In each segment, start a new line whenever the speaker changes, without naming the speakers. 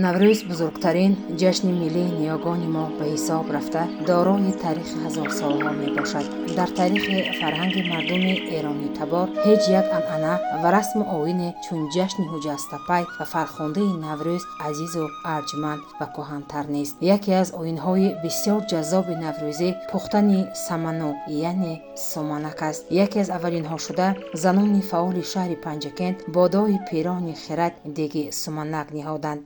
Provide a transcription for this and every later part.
наврӯз бузургтарин ҷашни миллии ниёгони мо ба ҳисоб рафта дорои тарихи ҳазорсолҳо мебошад. дар таърихи фарҳанги мардуми эронитабор ҳеҷ як анъана ва расму оине чун ҷашни ҳуҷастапай ва фархондаи наврӯз азизу арҷманд ва кӯҳантар нест. яке аз оинҳои бисёр ҷаззоби наврӯзӣ пухтани саману яъне суманак аст. яке аз аввалинҳо шуда занони фаъоли шаҳри Панҷакент бо дои пирони хирад деги суманак ниҳоданд.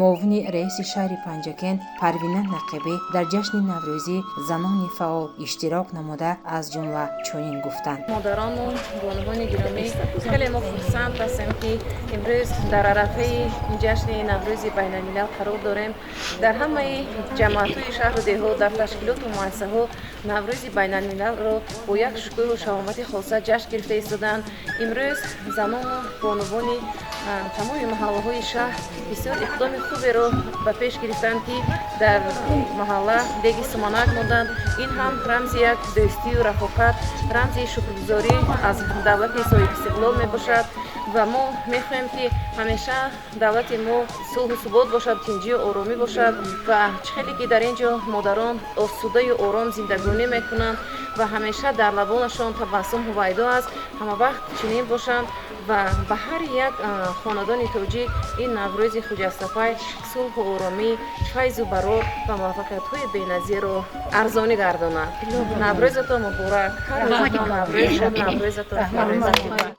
муовини раиси шаҳри Панҷакент Парвина Нақибӣ дар ҷашни наврӯзӣ занони фаъол иштирок намуда аз ҷумла чунин гуфтанд:
модарону бонувони гиромӣ, хеле мо хурсанд ҳастем ки имрӯз дар арафаи ҷашни наврӯзи байналмилал қарор дорем. дар ҳамаи ҷамъиятҳои шаҳру деҳот, дар ташкилоту муассисаҳо наврӯзи байналмилалро бо як шукӯҳу шавомати хоса ҷашн гирифта истоданд. имрӯз занону бонувони тамоми маҳаллаҳои шаҳр бисёр иқдоми хуберо ба пеш гирифтанд ки дар маҳалла деги суманак монданд. ин ҳам рамзи як дӯстию рафоқат, рамзи шукргузорӣ аз давлати соҳибистиқлол мебошад ва мо мехоҳем ки ҳамеша давлати мо сулҳу субот бошад, тинҷию оромӣ бошад ва чӣ хеле ки дар ин ҷо модарон осудаю ором зиндагонӣ мекунанд ва ҳамеша дар лабонашон табассум ҳувайдо аст, ҳамавақт чунин бошанд ва ба ҳар як хонадони тоҷик ин наврӯзи хуҷастапай сулҳу оромӣ, файзу барор ва муваффақиятҳои беназирро арзонӣ гардонад. наврӯзатон муборак. ҳар наврӯз шаб наврӯзатон муборак.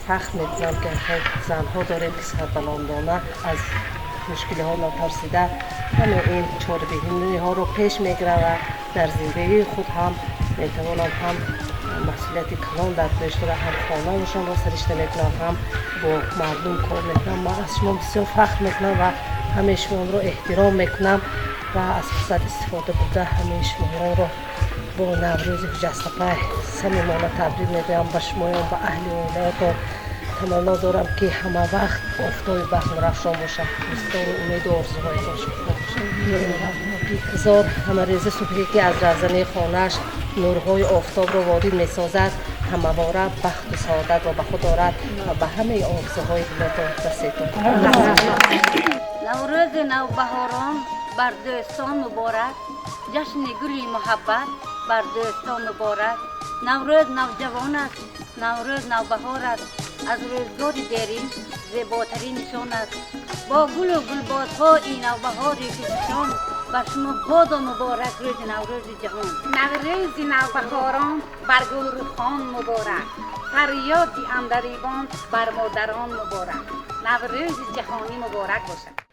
فخر می‌کنم که زن‌ها داریم که سربلندانه از مشکل ها ناترسیده همه این چاره‌بینی ها رو پیش میگیره و در زندگی خود هم میتوانند هم مسئولیت کلان در پیش داره، هم خانه‌شان را سرشته میکنند، هم با مردم کار میکنند. من از شما بسیار فخر میکنم و همه شما رو احترام میکنم و از فرصت استفاده بوده همه شما رو با نوروز خجسته صمیمانه تبریک میگویم به شما و به اهل ولایت. تمنا دارم که همه وقت آفتاب بخت درخشان باشه، مستان امید و آرزوهای باشه. هزار همه ریز صبحی که از رزنه خانهش نورهای آفتاب را وارد میسازد، همه باره بخت و سعادت را به خود دارد و به همه آرزوهای دلتان رسیدتان.
نوروز نوبهاران بر دوستان مبارک، جشن گلی محبت بر دوستان مبارک. نوروز نوجوان است، نوروز نوبهار است، از روزگار دیرین زیباترین نشان است. با گل و گلبازها این نوبهاری کشان، بر شما باد و مبارک روز نوروز جهان.
نوروز نوبهاران بر گلرخان مبارک، فریاد عندلیبان بر مادران مبارک. نوروز جهانی مبارک باشد.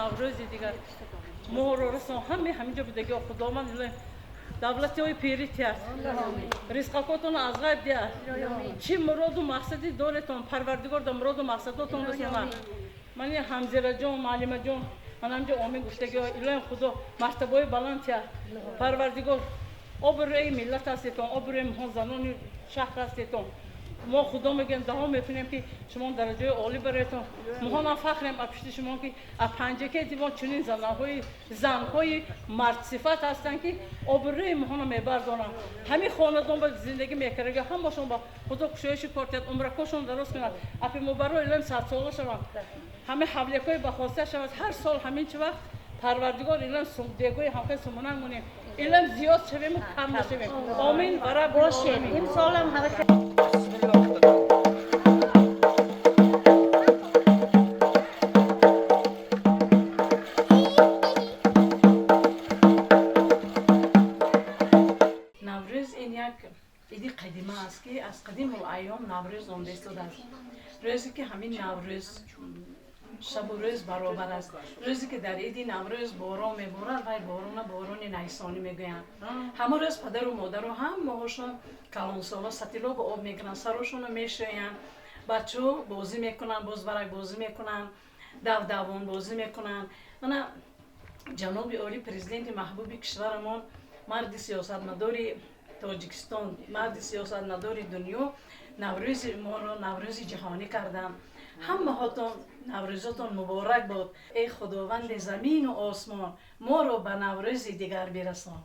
نوروز دیگر ما رو رسون همینجا بدگی خداوند دولتی های پیری تیار رزقاتون از غیب دیار چی مراد و مقصدی دارتون پروردگار دا مراد و مقصداتون رسونه من همزیره جون معلمه جون من همجا آمین گوشته که الهی خدا مرتبه بلند تیار پروردگار آبروی ملت هستیتون آبروی مهان زنان شهر هستیتون ما خدا میگیم دعا میکنیم که شما درجه عالی برایتون ما فخریم پشت شما که از پنجه دیوان چنین زنهای مرد صفت هستن که آبروی ما میبردونن همین خاندان با زندگی میکرده همشون با خدا کشایش کارتید عمرکشون درست کنند اپی مبارو علم 100 ساله شوند همه حبلیکای بخواسته شود هر سال همین چه وقت پروردگار علم دیگوی همه سمونن مونیم علم زیاد شویم و کم نشویم آمین و رب العالمین
این سال هم حرکت
نوروز این یک ایدی قدیمه است که از قدیم الایام نوروز نام داشته است. روزی که همین نوروز شب و روز برابر است. روزی که در ایدی نوروز باران میبارد و باران نیسانی میگویند. همه روز پدر و مادر و هم ماهاشون کلانسالا ستیلا با آب میگیرن سرشون رو میشویند. بچه‌ها بازی میکنن باز برای بازی میکنن دوان بازی میکنن. من جناب عالی پرزیدنت محبوب کشورمون مرد سیاستمداری تاجیکستان مرد سیاستمداری دنیا نوروز ما رو نوروز جهانی کردن همه هاتون نوروزتون مبارک باد ای خداوند زمین و آسمان ما رو به نوروز دیگر برسان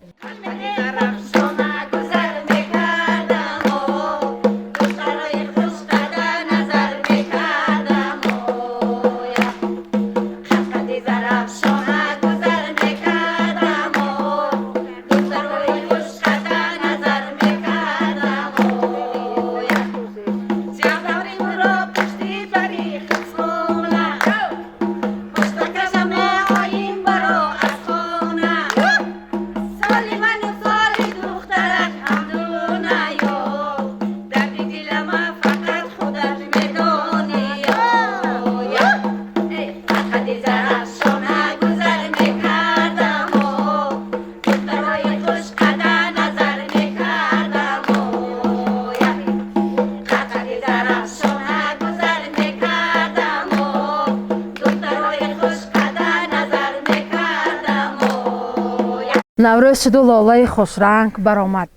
نوروز شد و لاله خوشرنگ برآمد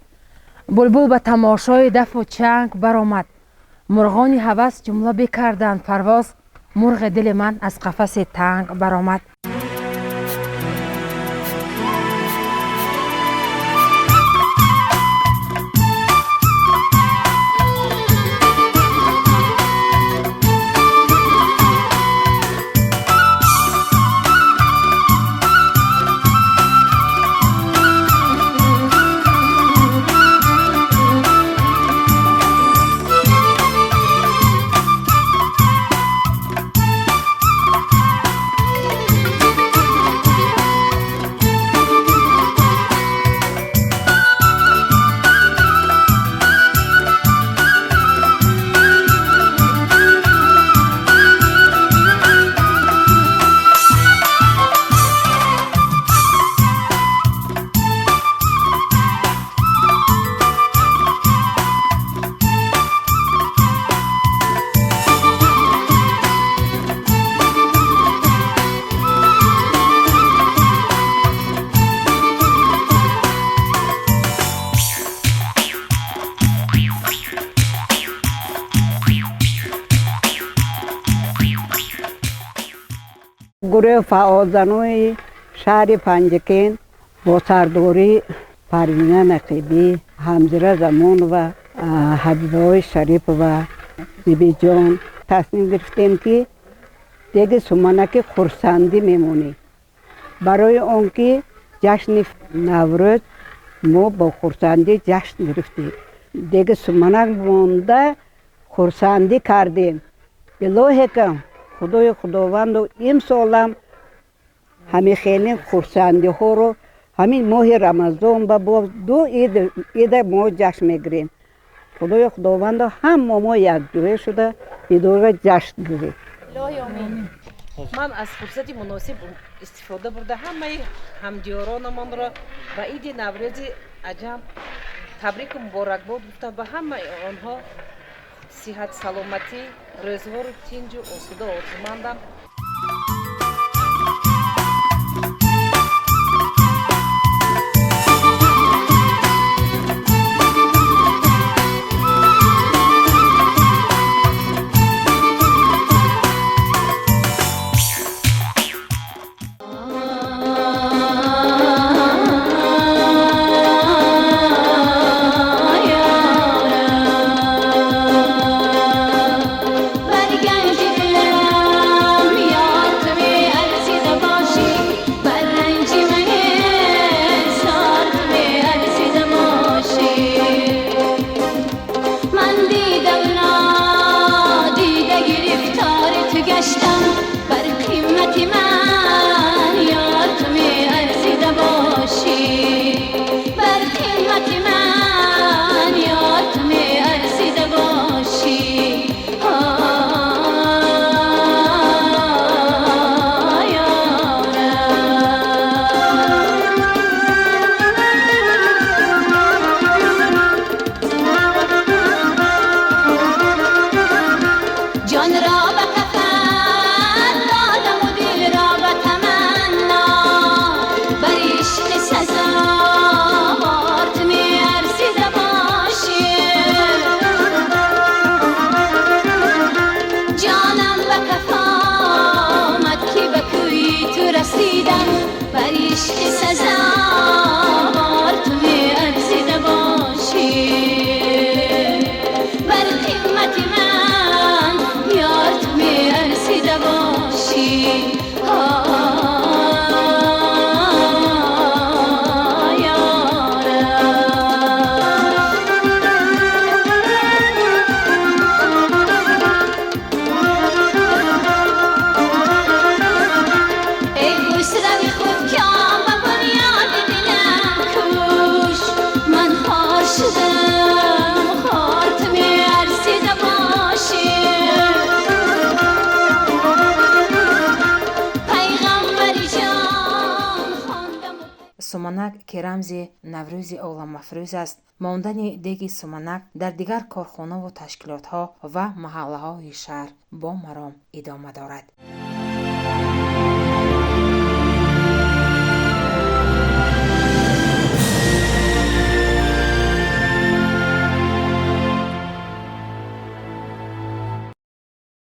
بلبل به تماشای دف و چنگ برآمد مرغان هوس جمله بکردند پرواز مرغ دل من از قفس تنگ برآمد
گروه فعالزنای شهر پنجکین با سرداری پروینه نقیبی، همزره زمان و حبیبه شریف و بیبی جان تصمیم گرفتیم که دیگه سمنک خرسندی میمونی. برای اون که جشن نوروز ما با خرسندی جشن گرفتیم. دیگه سمنک مونده خرسندی کردیم. الهی کم خدای خداوند و این سالم همین خیلی خرسندی ها رو همین ماه رمضان و با دو عید ما جشن میگیریم. خدای خداوند هم ما یک جوه شده ایدوره جشن گیریم.
من از فرصت مناسب استفاده برده همه همدیارانمان را به عید نوروز عجم تبریک و مبارکباد گفته به همه آنها صحت سلامتی روزگار تنج و آسوده آرزومندم.
سمنک که رمز نوروز عالم افروز است، ماندن دیگ سمنک در دیگر کارخانه و تشکیلات ها و محله های شهر با مرام ادامه دارد.